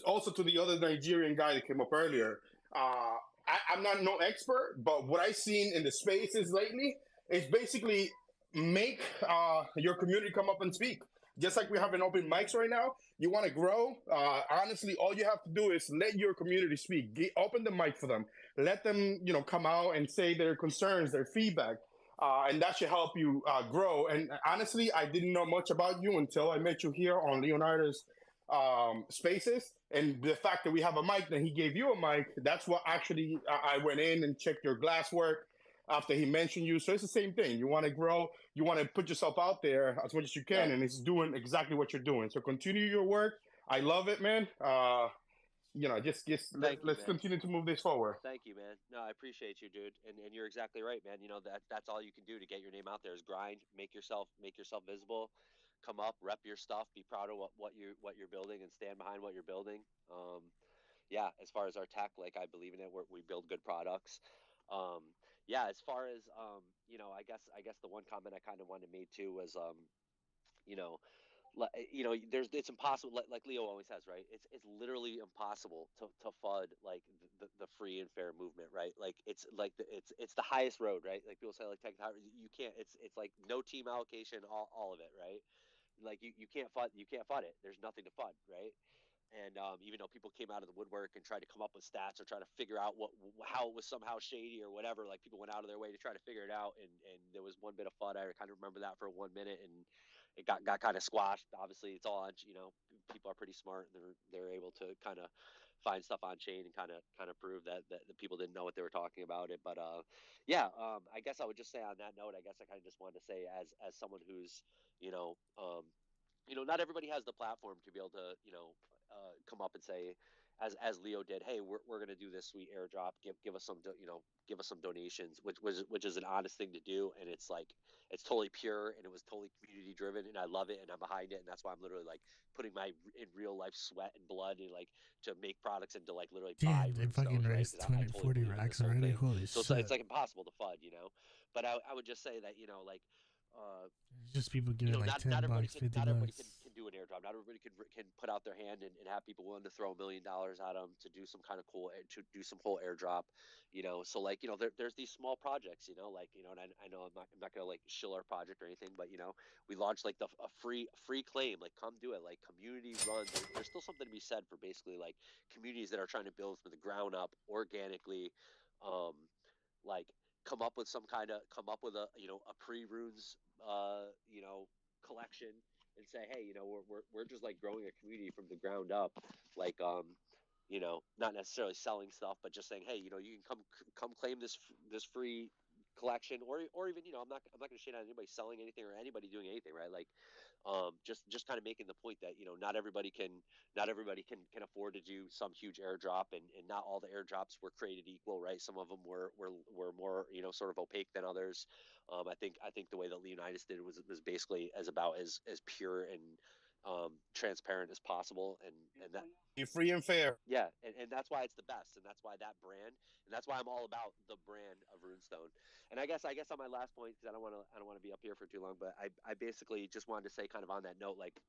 also to the other Nigerian guy that came up earlier. I'm not no expert, but what I've seen in the spaces lately is basically make your community come up and speak. Just like we have an open mics right now, you want to grow. Honestly, all you have to do is let your community speak. Open the mic for them. Let them, come out and say their concerns, their feedback, and that should help you grow. And honestly, I didn't know much about you until I met you here on Leonardo's Spaces. And the fact that we have a mic, that he gave you a mic, that's what actually I went in and checked your glass work after he mentioned you. So it's the same thing. You want to grow, you want to put yourself out there as much as you can, and it's doing exactly what you're doing. So continue your work. I love it, man. Let's continue to move this forward. Thank you, man. No, I appreciate you, dude. And you're exactly right, man. That's all you can do to get your name out there is grind, make yourself visible, come up, rep your stuff, be proud of what you're building, and stand behind what you're building. As far as our tech, I believe in it. We build good products. As far as I guess the one comment I kind of wanted to make too was you know, it's impossible. Like Leo always says, right? It's literally impossible to FUD like the free and fair movement, right? Like it's like it's the highest road, right? Like people say, like you can't. It's like no team allocation, all of it, right? Like you can't FUD it. There's nothing to FUD, right? And even though people came out of the woodwork and tried to come up with stats or try to figure out how it was somehow shady or whatever, like people went out of their way to try to figure it out, and there was one bit of FUD. I kind of remember that for 1 minute, and it got kind of squashed. Obviously, it's all on, you know, people are pretty smart, and they're able to kind of find stuff on chain and kind of prove that the people didn't know what they were talking about it. But yeah, I guess I would just say on that note, I guess I kind of just wanted to say as someone who's you know not everybody has the platform to be able to, come up and say, as Leo did, hey, we're going to do this sweet airdrop. Give us some, give us some donations, which is an honest thing to do, and it's like it's totally pure and it was totally community driven, and I love it and I'm behind it, and that's why I'm literally like putting my in real life sweat and blood and like to make products and to like literally buy Damn, they fucking stones, right? raised 'Cause I totally 240 believe in racks this whole already. thing. Holy So shit! it's like impossible to FUD, But I would just say that like. It's just people giving like $10, $50. Not everybody can do an airdrop. Not everybody can put out their hand and have people willing to throw $1 million at them to do some kind of cool, to do some whole airdrop, So like there's these small projects, and I know I'm not gonna like shill our project or anything, but we launched like a free claim, like come do it, like community run. There's still something to be said for basically like communities that are trying to build from the ground up organically, like come up with a a pre-runes collection and say, hey, we're just like growing a community from the ground up, like not necessarily selling stuff, but just saying, hey, you can come claim this free collection, or even I'm not gonna shit on anybody selling anything or anybody doing anything, right? Like just kind of making the point that not everybody can afford to do some huge airdrop, and not all the airdrops were created equal, right? Some of them were more sort of opaque than others. I think the way that Leonidas did was basically as pure and transparent as possible, and that you're free and fair. Yeah, and that's why it's the best, and that's why that brand, and that's why I'm all about the brand of Runestone. And I guess on my last point, because I don't want to be up here for too long, but I basically just wanted to say, kind of on that note, like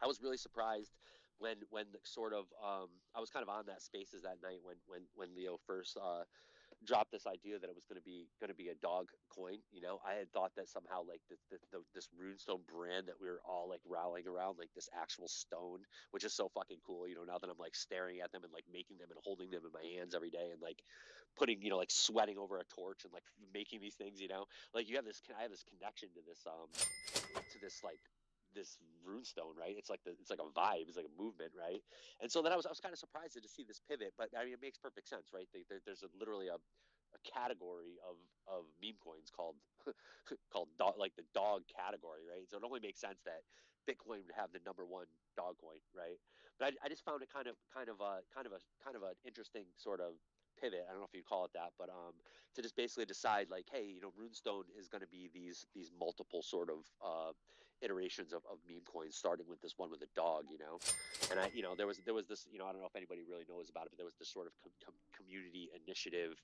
I was really surprised when the sort of I was kind of on that Spaces that night when Leo first dropped this idea that it was going to be a dog coin. I had thought that somehow like this Runestone brand that we were all like rallying around, like this actual stone, which is so fucking cool. Now that I'm like staring at them and like making them and holding them in my hands every day and like putting like sweating over a torch and like making these things. Like I have this connection to this like this runestone, right? It's like a vibe, it's like a movement, right? And so then I was kind of surprised to see this pivot, but I mean it makes perfect sense, right? There's literally a category of meme coins called dog, like the dog category, right? So it only makes sense that Bitcoin would have the number one dog coin, right? But I just found it kind of an interesting sort of pivot. I don't know if you call it that, but to just basically decide like, hey, Runestone is going to be these multiple sort of iterations of meme coins, starting with this one with a dog, and there was this, I don't know if anybody really knows about it, but there was this sort of community initiative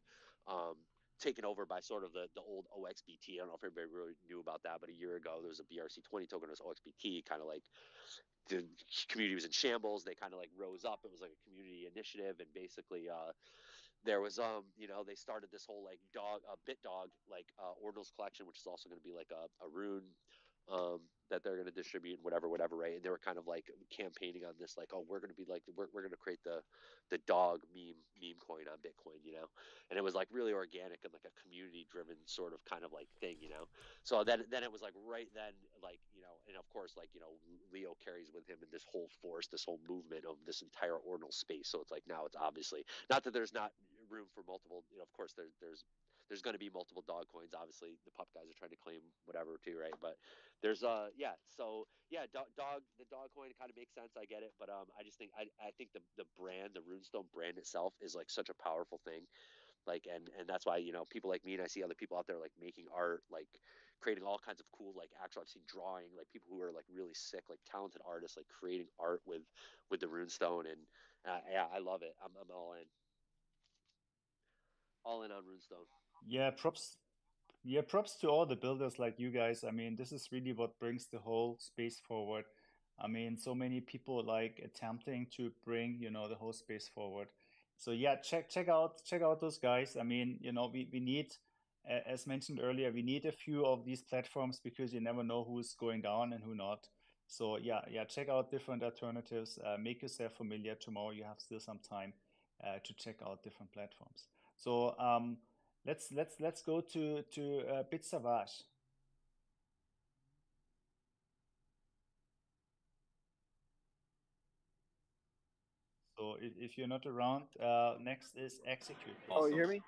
taken over by sort of the old OXBT. I don't know if everybody really knew about that, but a year ago there was a BRC20 token, it was OXBT, kind of like the community was in shambles. They kind of like rose up. It was like a community initiative, and basically there was they started this whole like BitDog like ordinals collection, which is also going to be like a rune that they're going to distribute and whatever, right? And they were kind of like campaigning on this, like, oh, we're going to be like, we're going to create the dog meme coin on Bitcoin, and it was like really organic and like a community driven sort of kind of like thing, So then it was like right then, like, and of course, like, Leo carries with him in this whole force, this whole movement of this entire ordinal space. So it's like now it's obviously not that there's not room for multiple, of course there's going to be multiple dog coins. Obviously, the pup guys are trying to claim whatever too, right? But there's the dog coin kind of makes sense. I get it, but I just think I think the brand, the Runestone brand itself, is like such a powerful thing. Like and that's why people like me, and I see other people out there like making art, like creating all kinds of cool, like actual, I've seen drawing, like people who are like really sick, like talented artists, like creating art with the Runestone, and yeah, I love it. I'm all in on Runestone. Yeah, props to all the builders like you guys. I mean, this is really what brings the whole space forward. I mean, so many people like attempting to bring, you know, the whole space forward. So yeah, check out those guys. I mean, you know, we need, as mentioned earlier, we need a few of these platforms because you never know who's going down and who not. So yeah, check out different alternatives. Make yourself familiar. Tomorrow you have still some time to check out different platforms. So let's go to Bit Savage. So if you're not around, next is Execute. Awesome. Oh, you hear me?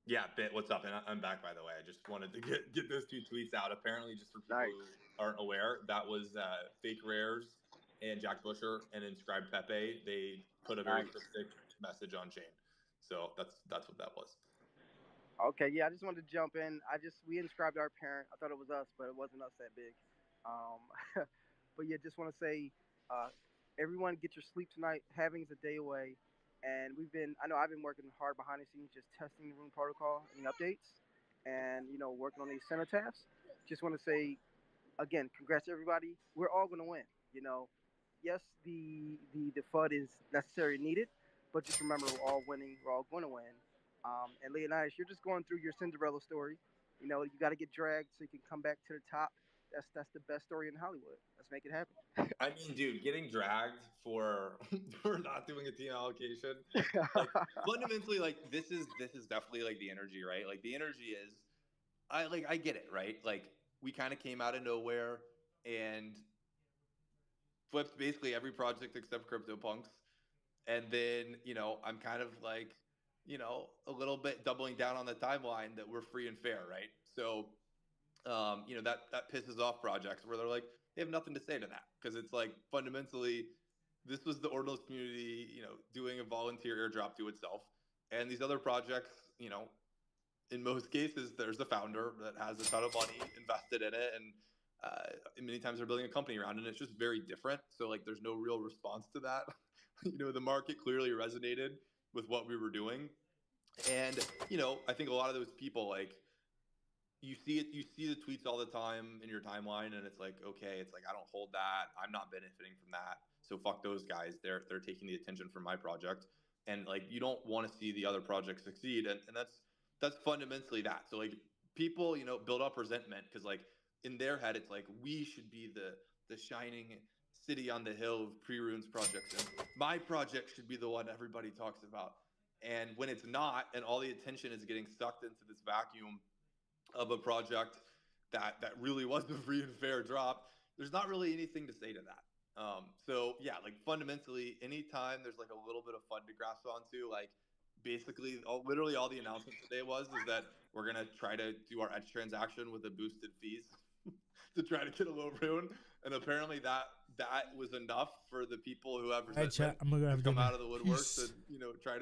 Yeah, Bit, what's up? And I'm back, by the way. I just wanted to get those 2 tweets out. Apparently, just for people who aren't aware, that was Fake Rares and Jack Busher and Inscribed Pepe. They put a very cryptic message on chain. So that's what that was. Okay, yeah, I just wanted to jump in. We inscribed our parent. I thought it was us, but it wasn't us that big. But yeah, just want to say, everyone get your sleep tonight. Having's a day away. And I know I've been working hard behind the scenes, just testing the room protocol and the updates and, you know, working on these cenotaphs. Just want to say, again, congrats to everybody. We're all going to win, you know. Yes, the FUD is necessary and needed, but just remember we're all winning. We're all going to win. And Leonidas, you're just going through your Cinderella story. You know, you got to get dragged so you can come back to the top. That's the best story in Hollywood. Let's make it happen. I mean, dude, getting dragged for not doing a team allocation, like fundamentally, like this is definitely like the energy, right? Like the energy is, I get it, right? Like we kind of came out of nowhere and flipped basically every project except CryptoPunks. And then, you know, I'm kind of like, you know, a little bit doubling down on the timeline that we're free and fair, right? So, you know, that pisses off projects where they're like, they have nothing to say to that. Because it's like, fundamentally, this was the Ordinals community, you know, doing a volunteer airdrop to itself. And these other projects, you know, in most cases, there's a founder that has a ton of money invested in it. And many times they're building a company around it, and it's just very different. So like, there's no real response to that. You know, the market clearly resonated with what we were doing. And, you know, I think a lot of those people, like, you see the tweets all the time in your timeline, and it's like, okay, it's like, I don't hold that. I'm not benefiting from that. So fuck those guys. They're taking the attention from my project. And like, you don't want to see the other project succeed. And that's fundamentally that. So like, people, you know, build up resentment because like in their head, it's like, we should be the shining city on the hill of pre-runes projects, and my project should be the one everybody talks about. And when it's not, and all the attention is getting sucked into this vacuum of a project that really was a free and fair drop, there's not really anything to say to that. So yeah, like fundamentally, anytime there's like a little bit of fun to grasp onto, like basically literally all the announcement today is that we're gonna try to do our edge transaction with the boosted fees to try to get a low rune, and apparently that was enough for the people who have resentment I'm gonna go to come dinner. out of the woodworks to, you know, try to